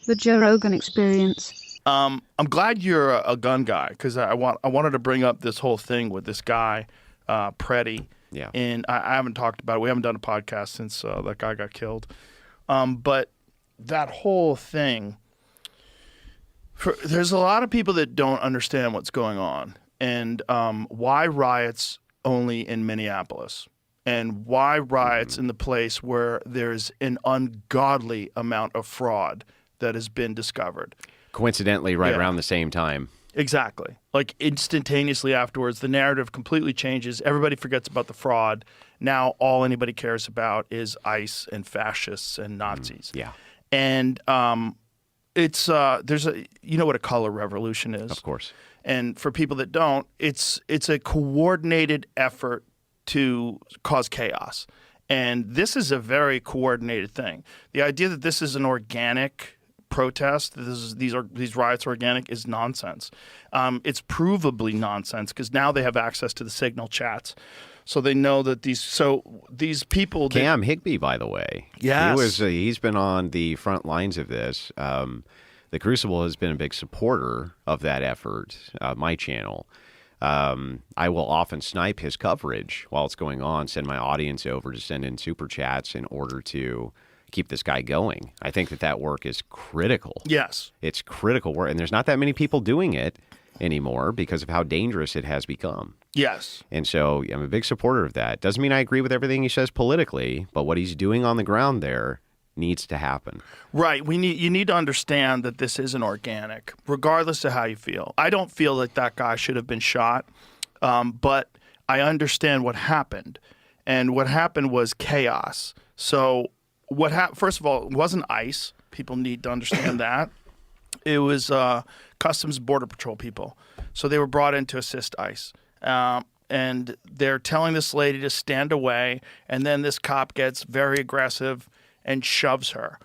The Joe Rogan Experience. I'm glad you're a gun guy because I wanted to bring up this whole thing with this guy, Pretti. Yeah. And I haven't talked about it. We haven't done a podcast since that guy got killed. But that whole thing, there's a lot of people that don't understand what's going on and why riots only in Minneapolis and why riots in the place where there's an ungodly amount of fraud that has been discovered. Coincidentally, right around the same time. Exactly. Like instantaneously afterwards, the narrative completely changes. Everybody forgets about the fraud. Now all anybody cares about is ICE and fascists and Nazis. Yeah. And it's there's a what a color revolution is. Of course. And for people that don't, it's a coordinated effort to cause chaos. And this is a very coordinated thing. The idea that this is an organic protest, these riots are organic, is nonsense. It's provably nonsense because now they have access to the Signal chats, so they know that these people. Cam Higbee, by the way, yes, he's been on the front lines of this. The Crucible has been a big supporter of that effort. My channel. I will often snipe his coverage while it's going on, send my audience over to send in super chats in order to keep this guy going. I think that work is critical. Yes. It's critical work. And there's not that many people doing it anymore because of how dangerous it has become. Yes. And so I'm a big supporter of that. Doesn't mean I agree with everything he says politically, but what he's doing on the ground there needs to happen. Right. You need to understand that this isn't organic, regardless of how you feel. I don't feel that guy should have been shot, but I understand what happened. And what happened was chaos. So first of all, it wasn't ICE. People need to understand that. It was Customs Border Patrol people. So they were brought in to assist ICE. And they're telling this lady to stand away, and then this cop gets very aggressive and shoves her.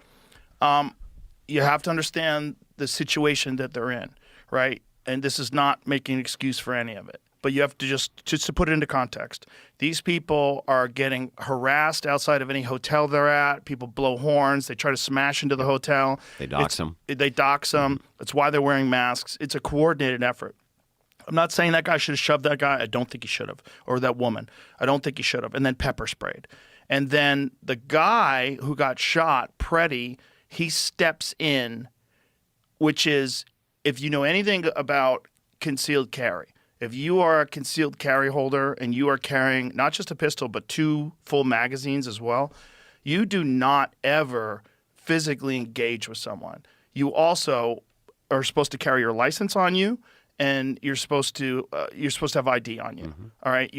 You have to understand the situation that they're in, right? And this is not making an excuse for any of it. But you have to just to put it into context. These people are getting harassed outside of any hotel they're at. People blow horns. They try to smash into the hotel. They dox them. They dox them. That's why they're wearing masks. It's a coordinated effort. I'm not saying that guy should have shoved that guy. I don't think he should have. Or that woman. I don't think he should have. And then pepper sprayed. And then the guy who got shot, Pretti, he steps in, which is, if you know anything about concealed carry, if you are a concealed carry holder and you are carrying not just a pistol but 2 full magazines as well, you do not ever physically engage with someone. You also are supposed to carry your license on you, and you're supposed to have ID on you. Mm-hmm. All right,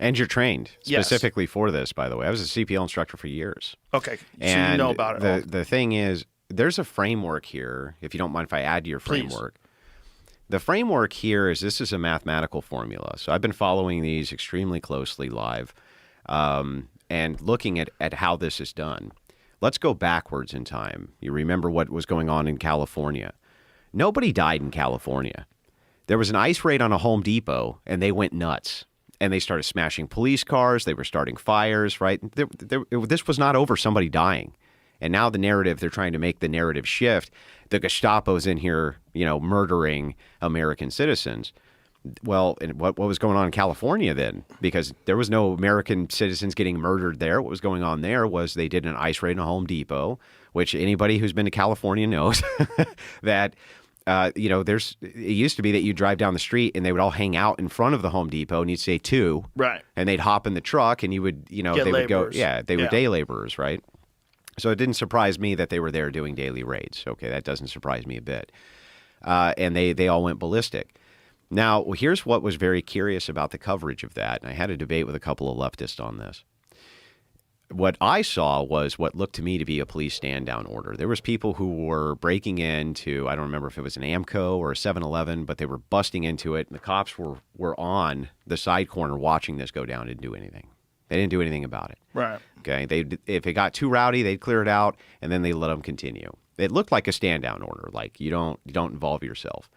and you're trained yes. specifically for this, by the way. I was a CPL instructor for years. Okay, so and you know about it. The thing is, there's a framework here, if you don't mind if I add to your framework. Please. The framework here is this is a mathematical formula. So I've been following these extremely closely live and looking at how this is done. Let's go backwards in time. You remember what was going on in California. Nobody died in California. There was an ICE raid on a Home Depot, and they went nuts. And they started smashing police cars. They were starting fires, right? This was not over somebody dying. And now the narrative, they're trying to make the narrative shift. The Gestapo's in here, murdering American citizens. Well, and what was going on in California then? Because there was no American citizens getting murdered there. What was going on there was they did an ICE raid in a Home Depot, which anybody who's been to California knows that it used to be that you drive down the street and they would all hang out in front of the Home Depot and you'd say 2. Right. And they'd hop in the truck and you would, Get they would laborers. go, they were day laborers, right? So it didn't surprise me that they were there doing daily raids. Okay, that doesn't surprise me a bit. And they all went ballistic. Now, here's what was very curious about the coverage of that. And I had a debate with a couple of leftists on this. What I saw was what looked to me to be a police stand-down order. There was people who were breaking into, I don't remember if it was an Amco or a 7-Eleven, but they were busting into it, and the cops were on the side corner watching this go down and didn't do anything. They didn't do anything about it. Right. Okay. If it got too rowdy, they'd clear it out, and then they let them continue. It looked like a stand-down order, like you don't involve yourself.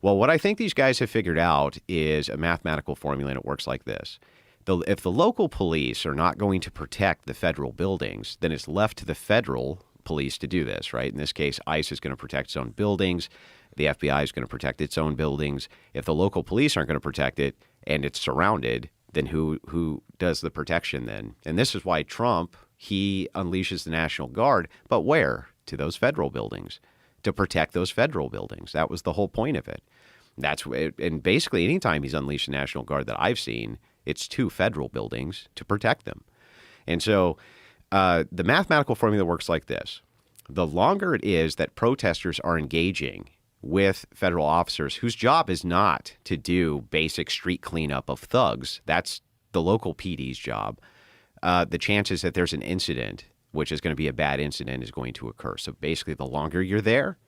Well, what I think these guys have figured out is a mathematical formula, and it works like this. If the local police are not going to protect the federal buildings, then it's left to the federal police to do this, right? In this case, ICE is going to protect its own buildings. The FBI is going to protect its own buildings. If the local police aren't going to protect it and it's surrounded, then who does the protection then? And this is why Trump, he unleashes the National Guard, but where? To those federal buildings, to protect those federal buildings. That was the whole point of it. And basically anytime he's unleashed the National Guard that I've seen, it's to federal buildings to protect them. And so the mathematical formula works like this. The longer it is that protesters are engaging with federal officers whose job is not to do basic street cleanup of thugs, that's the local PD's job, the chances that there's an incident, which is going to be a bad incident, is going to occur. So basically, the longer you're there,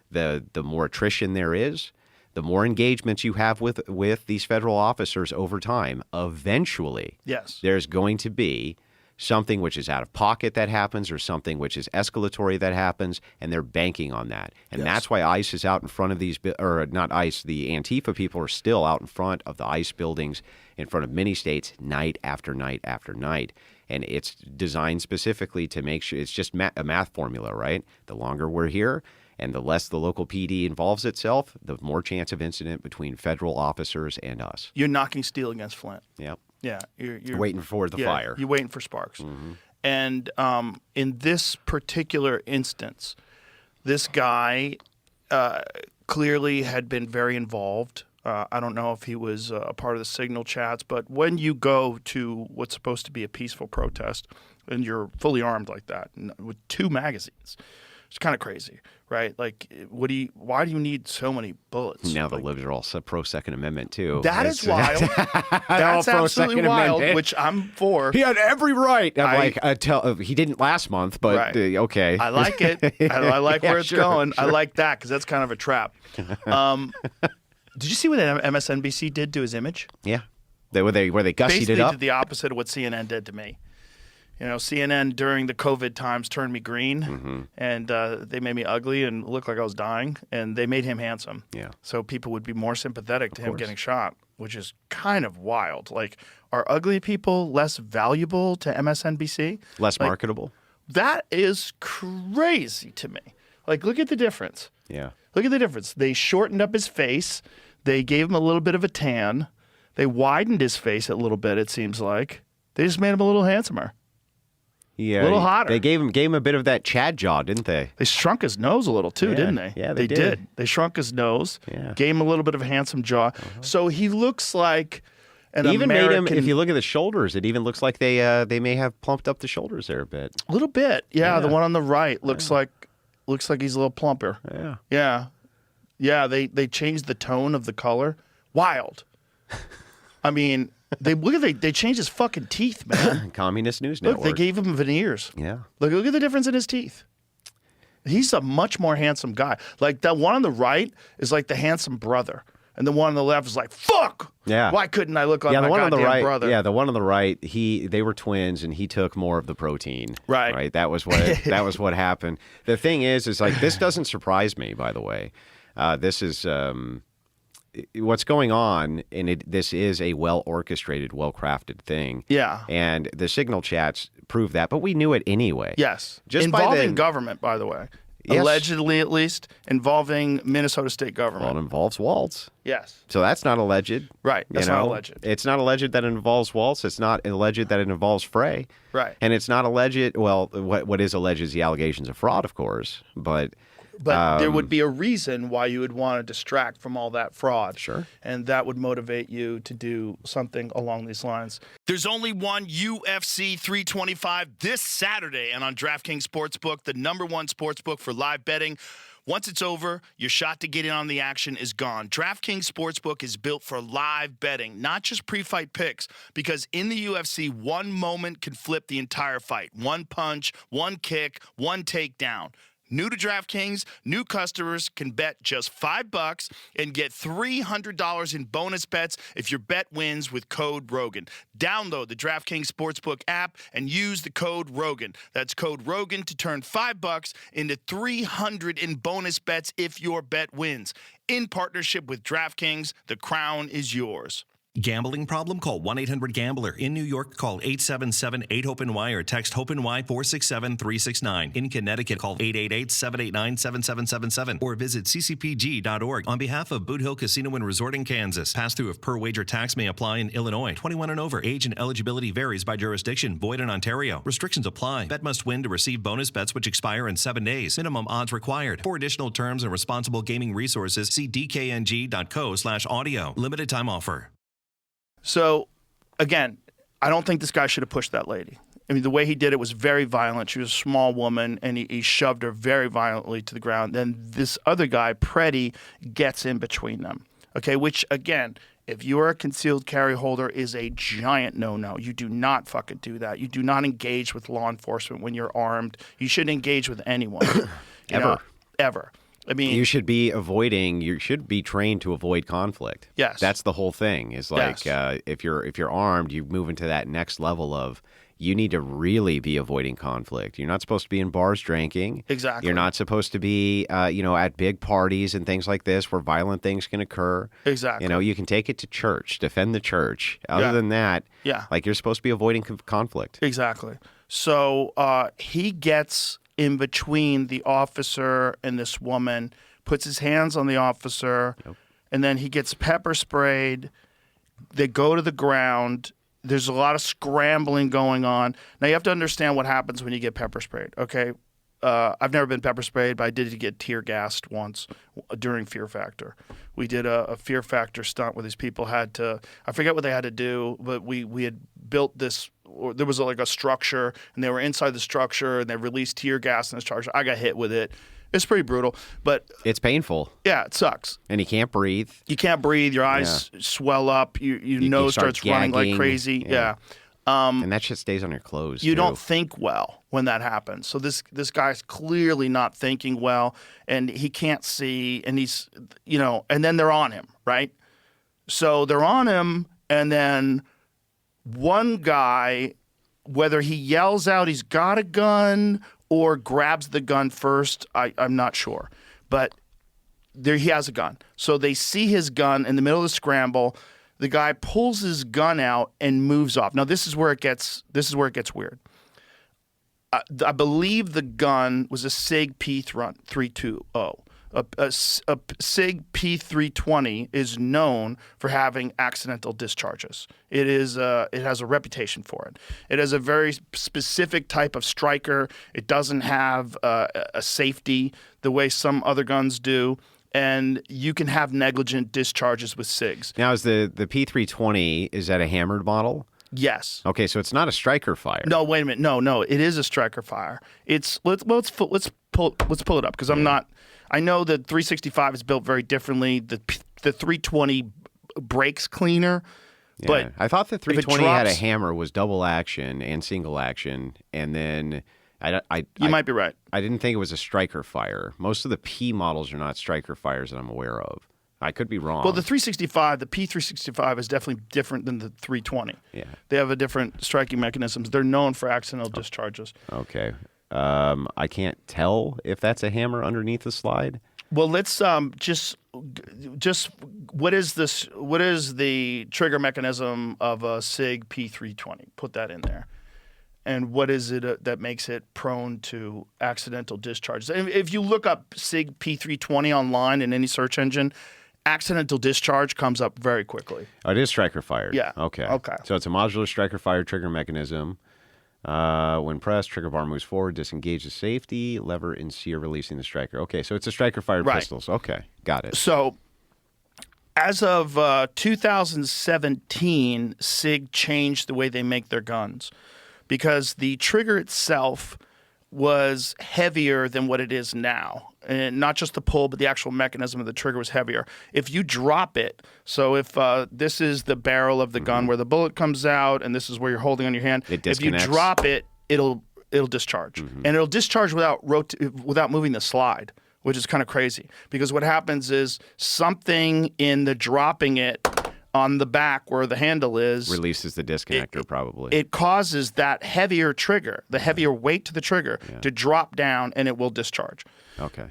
the more attrition there is, the more engagements you have with these federal officers over time, eventually, Yes. there's going to be something which is out of pocket that happens or something which is escalatory that happens, and they're banking on that. And Yes. that's why ICE is out in front of these, or not ICE, the Antifa people are still out in front of the ICE buildings in front of many states night after night after night. And it's designed specifically to make sure, it's just a math formula, right? The longer we're here and the less the local PD involves itself, the more chance of incident between federal officers and us. You're knocking steel against flint. Yep. Yeah. You're Waiting for the fire. You're waiting for sparks. And in this particular instance, this guy clearly had been very involved. I don't know if he was a part of the signal chats, but when you go to what's supposed to be a peaceful protest and you're fully armed like that with 2 magazines, it's kind of crazy, right? Like, why do you need so many bullets? Now the Like, libs are all pro-Second Amendment, too. that is wild. That's all absolutely pro-Second wild, Amendment. which I'm for. He had every right. He didn't last month, but Right. Okay. I like it. I like Yeah, where it's sure, going. I sure. like that because that's kind of a trap. Did you see what MSNBC did to his image? Yeah. Where they gussied Basically it up. did the opposite of what CNN did to me. You know, CNN during the COVID times turned me green, and they made me ugly and look like I was dying, and they made him handsome. Yeah. So people would be more sympathetic to him course. getting shot, which is kind of wild. Like, are ugly people less valuable to MSNBC? Less Like, marketable. That is crazy to me. Like, look at the difference. Yeah. Look at the difference. They shortened up his face. They gave him a little bit of a tan. They widened his face a little bit, it seems like. They just made him a little handsomer. Yeah. A little hotter. They gave him a bit of that Chad jaw, didn't they? They shrunk his nose a little too, Yeah. didn't they? Yeah, they did. did. They shrunk his nose. Yeah. Gave him a little bit of a handsome jaw. So he looks like an Even American. made him. If you look at the shoulders, it even looks like they may have plumped up the shoulders there a bit. a little bit. Yeah, the Yeah. one on the right looks like he's a little plumper. Yeah. Yeah. Yeah, they changed the tone of the color. Wild. I mean, they changed his fucking teeth, man. Communist News Look, Network. they gave him veneers. Yeah. Look at the difference in his teeth. He's a much more handsome guy. Like, that one on the right is like the handsome brother. And the one on the left is like, fuck! Yeah. Why couldn't I look like Yeah, my the one on the goddamn right. brother? Yeah, the one on the right. They were twins, and he took more of the protein. Right. Right. That was what happened. The thing is like this doesn't surprise me. By the way, this is what's going on, and this is a well orchestrated, well crafted thing. Yeah. And the signal chats prove that, but we knew it anyway. Yes. Just by involving the- government, by the way. Yes. Allegedly, at least, involving Minnesota state government. Well, it involves Waltz. Yes. So that's not alleged. Right. That's not alleged. It's not alleged that it involves Waltz. It's not alleged that it involves Frey. Right. And it's not alleged. Well, what is alleged is the allegations of fraud, of course. But But there would be a reason why you would want to distract from all that fraud. Sure. And that would motivate you to do something along these lines. There's only one UFC 325 this Saturday, and on DraftKings Sportsbook, the #1 sportsbook for live betting. Once it's over, your shot to get in on the action is gone. DraftKings Sportsbook is built for live betting, not just pre-fight picks, because in the UFC, one moment can flip the entire fight. One punch, one kick, one takedown. New to DraftKings, new customers can bet just $5 and get $300 in bonus bets if your bet wins with code Rogan. Download the DraftKings Sportsbook app and use the code Rogan. That's code Rogan to turn $5 into $300 in bonus bets if your bet wins. In partnership with DraftKings, the crown is yours. Gambling problem? Call 1-800-GAMBLER. In New York, call 877-8-HOPE-NY or text HOPE-NY 467-369. In Connecticut, call 888-789-7777 or visit ccpg.org. On behalf of Boot Hill Casino and Resort in Kansas, pass-through of per-wager tax may apply in Illinois. 21 and over. Age and eligibility varies by jurisdiction. Void in Ontario. Restrictions apply. Bet must win to receive bonus bets which expire in 7 days. Minimum odds required. For additional terms and responsible gaming resources, see dkng.co/audio. Limited time offer. So, again, I don't think this guy should have pushed that lady. I mean, the way he did it was very violent. She was a small woman, and he shoved her very violently to the ground. Then this other guy, Pretti, gets in between them. Okay, which, again, if you are a concealed carry holder, is a giant no-no. You do not fucking do that. You do not engage with law enforcement when you're armed. You shouldn't engage with anyone. Ever. I mean, you should be trained to avoid conflict. Yes. That's the whole thing. Is like if you're armed, you move into that next level of you need to really be avoiding conflict. You're not supposed to be in bars drinking. Exactly. You're not supposed to be at big parties and things like this where violent things can occur. Exactly. You can take it to church, defend the church. Other than that, like you're supposed to be avoiding conflict. Exactly. So he gets in between the officer and this woman, puts his hands on the officer, and then he gets pepper sprayed. They go to the ground. There's a lot of scrambling going on. Now, you have to understand what happens when you get pepper sprayed, okay? I've never been pepper sprayed, but I did get tear gassed once during Fear Factor. We did a Fear Factor stunt where these people had to, I forget what they had to do, but we had built this, or there was like a structure, and they were inside the structure, and they released tear gas in this structure. I got hit with it. It's pretty brutal, but it's painful. Yeah, it sucks. And you can't breathe. You can't breathe. Your eyes swell up. Your nose starts running like crazy. Yeah. And that shit stays on your clothes. You don't think well when that happens. So this guy's clearly not thinking well, and he can't see, and he's, and then they're on him, right? So they're on him, and then one guy, whether he yells out he's got a gun or grabs the gun first, I'm not sure. But there he has a gun. So they see his gun in the middle of the scramble. The guy pulls his gun out and moves off. Now this is where it gets weird. I believe the gun was a SIG P320. A SIG P320 is known for having accidental discharges. It has a reputation for it. It has a very specific type of striker. It doesn't have a safety the way some other guns do. And you can have negligent discharges with SIGs. Now, is the P320, is that a hammered model? Yes. Okay, so it's not a striker fire. No, wait a minute. No, it is a striker fire. It's let's pull it up because I know the 365 is built very differently. The 320 breaks cleaner. Yeah. But I thought the 320 had a hammer, was double action and single action, and then you might be right. I didn't think it was a striker fire. Most of the P models are not striker fires that I'm aware of. I could be wrong. Well, the P365 is definitely different than the 320. Yeah. They have a different striking mechanisms. They're known for accidental discharges. Okay. I can't tell if that's a hammer underneath the slide. Well, let's just what is this? What is the trigger mechanism of a SIG P320? Put that in there. And what is it that makes it prone to accidental discharges? If you look up SIG P320 online in any search engine, accidental discharge comes up very quickly. Oh, it is striker fired. Yeah. Okay. So it's a modular striker fire trigger mechanism. When pressed, trigger bar moves forward, disengages safety, lever and C are releasing the striker. Okay, so it's a striker fired pistols. Okay, got it. So as of 2017, SIG changed the way they make their guns because the trigger itself was heavier than what it is now. And not just the pull, but the actual mechanism of the trigger was heavier. If you drop it, so if this is the barrel of the gun where the bullet comes out, and this is where you're holding on your hand, if you drop it, it'll discharge. And it'll discharge without moving the slide, which is kind of crazy. Because what happens is something in the dropping it on the back where the handle is releases the disconnector probably. It causes that heavier trigger, the heavier weight to the trigger, to drop down, and it will discharge. Okay.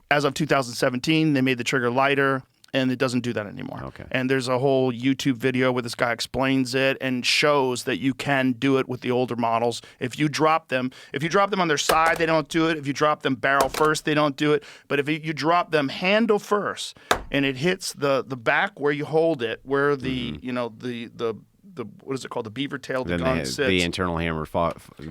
As of 2017, they made the trigger lighter, and it doesn't do that anymore. Okay. And there's a whole YouTube video where this guy explains it and shows that you can do it with the older models. If you drop them on their side, they don't do it. If you drop them barrel first, they don't do it. But if you drop them handle first and it hits the back where you hold it, where the the what is it called? The beaver tail the gun sits. The internal hammer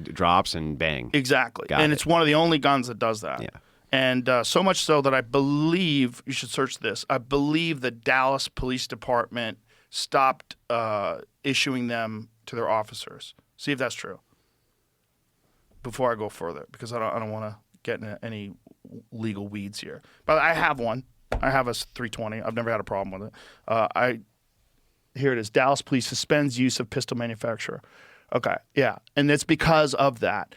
drops and bang. Exactly. Got and it. it's one of the only guns that does that. Yeah. And so much so that I believe, you should search this, I believe the Dallas Police Department stopped issuing them to their officers. See if that's true before I go further, because I don't want to get into any legal weeds here. But I have one. I have a 320. I've never had a problem with it. Here it is. Dallas Police suspends use of pistol manufacturer. Okay, yeah. And it's because of that.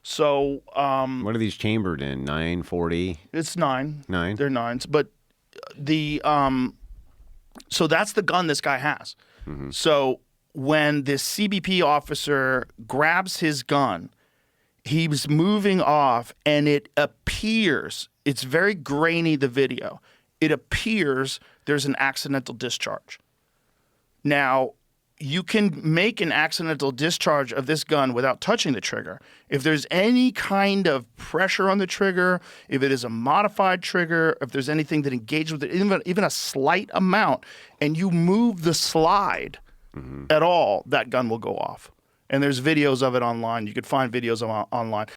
So what are these chambered in? 940? it's 9. 9? They're 9s. But so that's the gun this guy has. Mm-hmm. So when this CBP officer grabs his gun, he was moving off, and it appears, it's very grainy, the video. It appears there's an accidental discharge. Now, you can make an accidental discharge of this gun without touching the trigger. If there's any kind of pressure on the trigger, if it is a modified trigger, if there's anything that engages with it, even a slight amount, and you move the slide at all, that gun will go off. And there's videos of it online. You could find videos online.